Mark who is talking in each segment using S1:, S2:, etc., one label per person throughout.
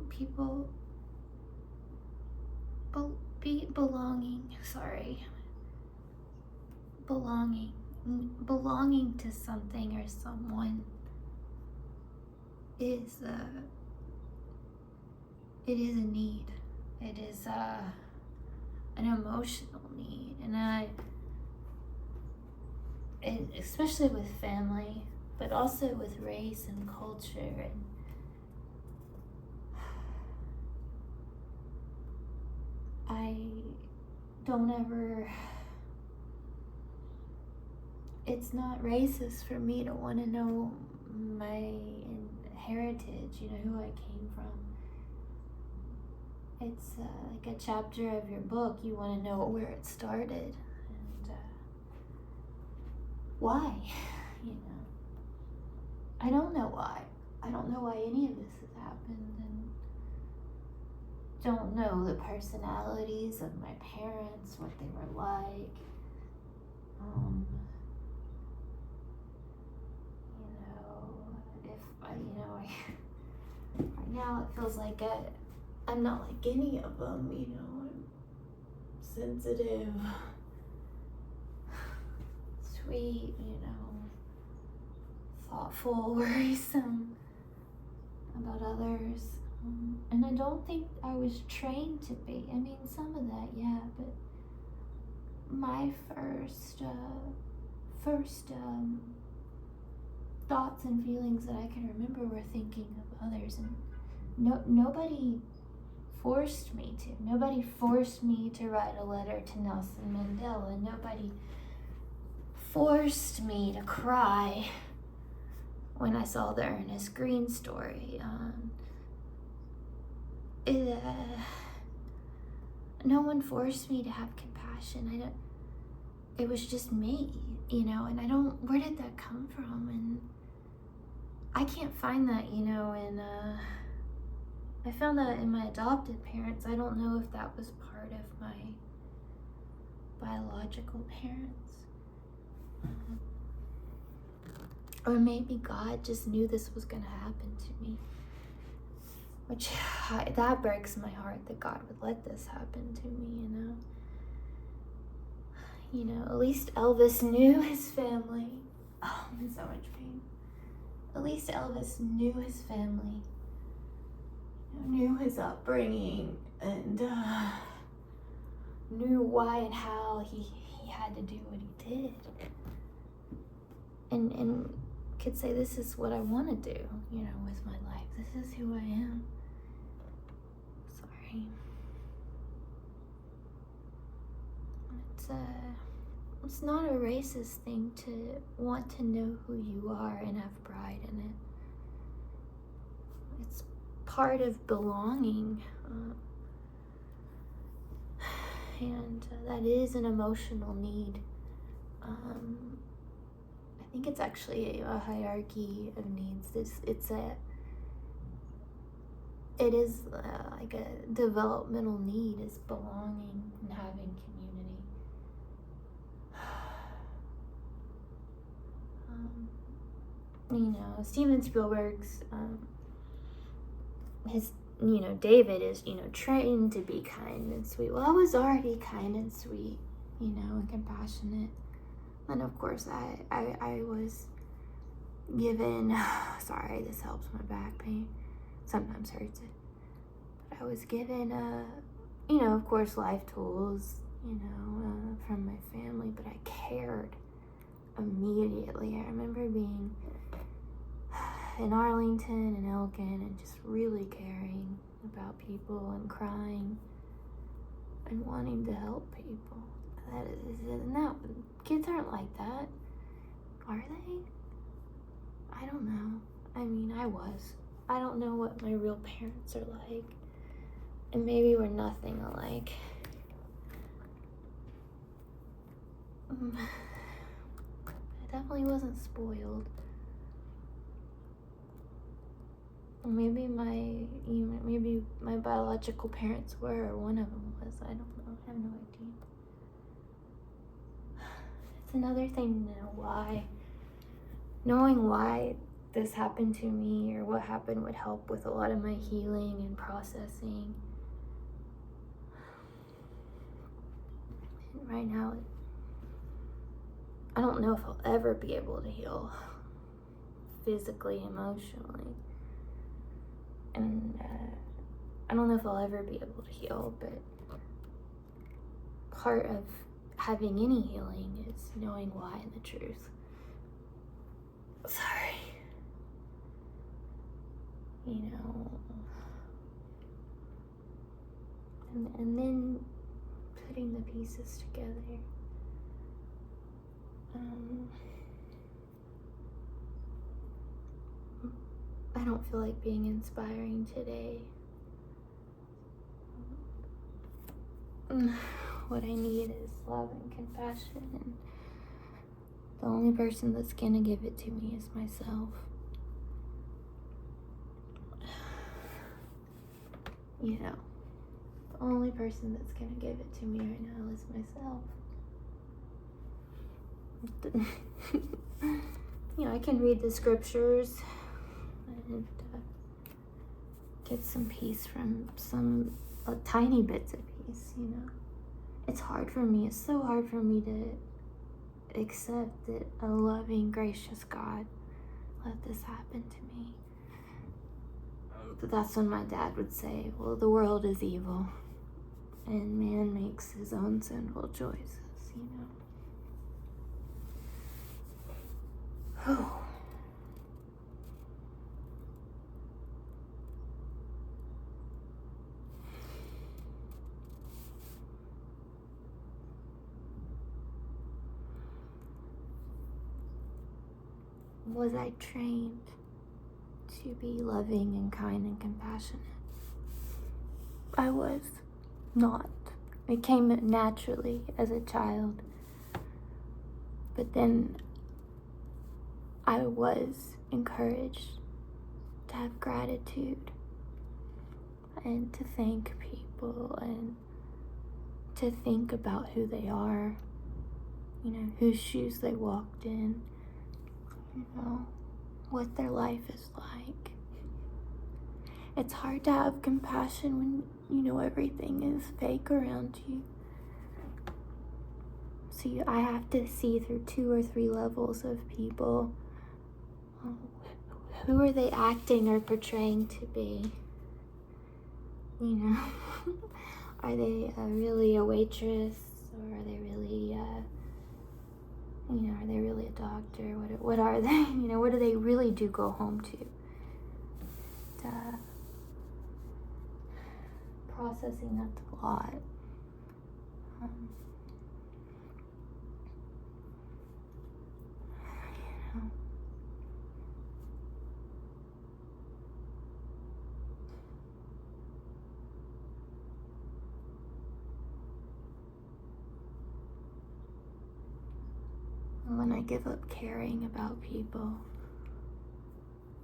S1: people belonging to something or someone is it is a need. It is an emotional need, and especially with family, but also with race and culture. And I don't ever. It's not racist for me to want to know my heritage, who I came from. It's like a chapter of your book. You want to know where it started and why, I don't know why. I don't know why any of this has happened, and don't know the personalities of my parents, what they were like. Right now it feels like I'm not like any of them, I'm sensitive, sweet, thoughtful, worrisome about others. And I don't think I was trained to be. I mean, some of that, yeah, but my first thoughts and feelings that I can remember were thinking of others, and nobody forced me to. Nobody forced me to write a letter to Nelson Mandela. Nobody forced me to cry when I saw the Ernest Green story. No one forced me to have compassion. It was just me, and where did that come from? And I can't find that, I found that in my adopted parents. I don't know if that was part of my biological parents. Or maybe God just knew this was going to happen to me. Which, that breaks my heart that God would let this happen to me, At least Elvis knew his family. Oh, I'm in so much pain. At least Elvis knew his family. Knew his upbringing, and knew why and how he had to do what he did. And could say, this is what I want to do, with my life. This is who I am. Sorry. It's not a racist thing to want to know who you are and have pride in it. It's part of belonging, and that is an emotional need. I think it's actually a hierarchy of needs. It is like a developmental need, is belonging and having community. Steven Spielberg's David is, trained to be kind and sweet. Well, I was already kind and sweet, and compassionate. And of course, I was given, sorry, this helps my back pain. Sometimes hurts it. But I was given, of course, life tools, from my family, but I cared immediately. I remember being in Arlington and Elgin and just really caring about people and crying and wanting to help people. Kids aren't like that, are they? I don't know. I mean, I was. I don't know what my real parents are like, and maybe we're nothing alike. I definitely wasn't spoiled. Maybe my biological parents were, or one of them was. I don't know. I have no idea. It's another thing to know why. Knowing why this happened to me or what happened would help with a lot of my healing and processing. And right now, I don't know if I'll ever be able to heal physically, emotionally. And I don't know if I'll ever be able to heal, but part of having any healing is knowing why and the truth. Sorry. You know, and then putting the pieces together. I don't feel like being inspiring today. What I need is love and compassion, and the only person that's gonna give it to me is myself. You know, the only person that's gonna give it to me right now is myself. You know, I can read the scriptures and get some peace from some tiny bits of peace, you know. It's hard for me. It's so hard for me to accept that a loving, gracious God let this happen to me. But that's when my dad would say, well, the world is evil and man makes his own sinful choices, you know. Was I trained to be loving and kind and compassionate? I was not. It came naturally as a child. But then I was encouraged to have gratitude and to thank people and to think about who they are, you know, whose shoes they walked in, you know, what their life is like. It's hard to have compassion when you know everything is fake around you. So I have to see through 2 or 3 levels of people. Who are they acting or portraying to be? You know, are they really a waitress, or are they really, you know, are they really a doctor? What are they? You know, what do they really do go home to? Processing that's a lot. You know. When I give up caring about people,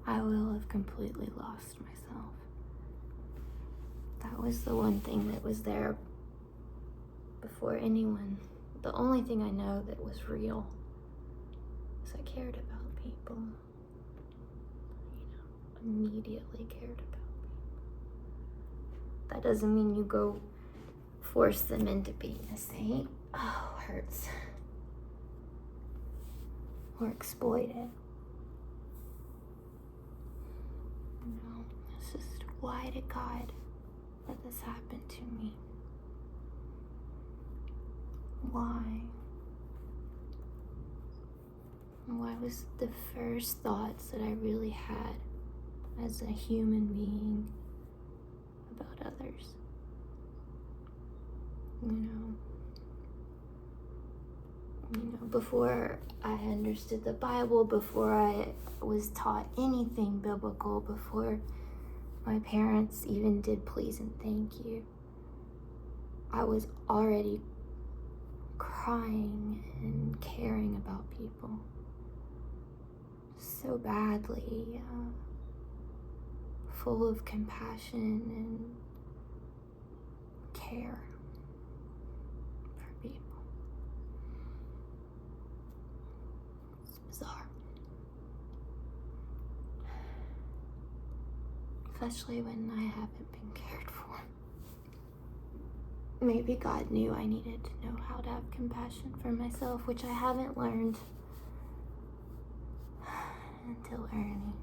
S1: I will have completely lost myself. That was the one thing that was there before anyone. The only thing I know that was real was I cared about people. You know, immediately cared about people. That doesn't mean you go force them into being a saint. Oh, hurts. Or exploit it. You know, it's just, why did God let this happen to me? Why? Why was the first thoughts that I really had as a human being about others? You know, before I understood the Bible, before I was taught anything biblical, before my parents even did please and thank you, I was already crying and caring about people so badly, full of compassion and care for people. It's bizarre. especially when I haven't been cared for. Maybe God knew I needed to know how to have compassion for myself, which I haven't learned until Ernie.